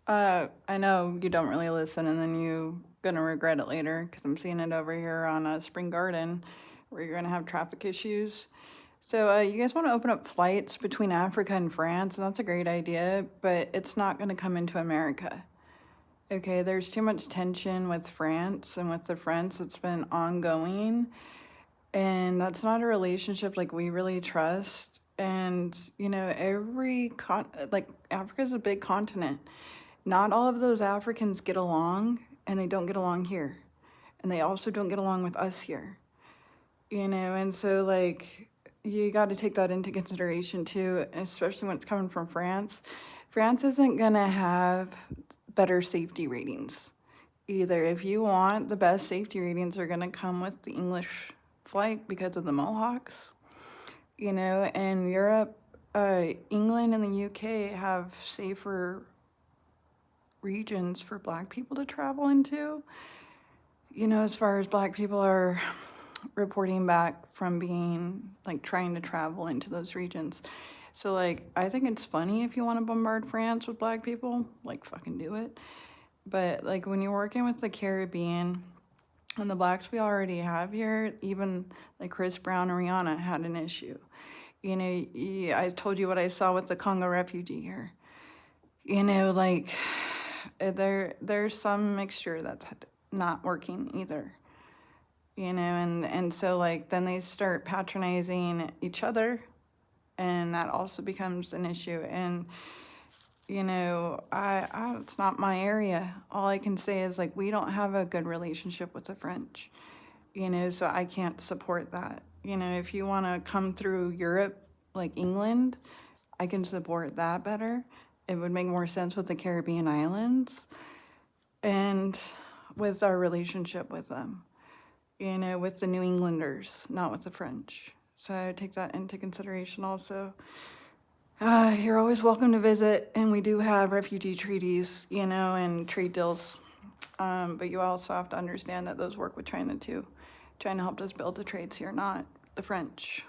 I know you don't really listen, and then you're gonna regret it later because I'm seeing it over here on Spring Garden, where you're gonna have traffic issues. So, you guys want to open up flights between Africa and France, and that's a great idea, but it's not gonna come into America. Okay, there's too much tension with France and with the French. It's been ongoing, and that's not a relationship like we really trust. And like Africa's a big continent. Not all of those Africans get along, and they don't get along here, and they also don't get along with us here. And so like you got to take that into consideration too, especially when it's coming from France. France isn't gonna have better safety ratings either. If you want the best safety ratings, are gonna come with the English flight because of the Mohawks. And Europe, England and the UK have safer regions for Black people to travel into. As far as Black people are reporting back from being like trying to travel into those regions. So like I think it's funny if you want to bombard France with Black people, like fucking do it. But like when you're working with the Caribbean and the Blacks we already have here, even like Chris Brown and Rihanna had an issue. I told you what I saw with the Congo refugee here. Like there's some mixture that's not working either. And so like then they start patronizing each other, and that also becomes an issue. And I it's not my area. All I can say is like we don't have a good relationship with the French, so I can't support that. If you want to come through Europe, like England, I can support that better. It would make more sense with the Caribbean islands and with our relationship with them, with the New Englanders, not with the French. So take that into consideration also. You're always welcome to visit, and we do have refugee treaties, and trade deals. But you also have to understand that those work with China too. China helped us build the trades here, not the French.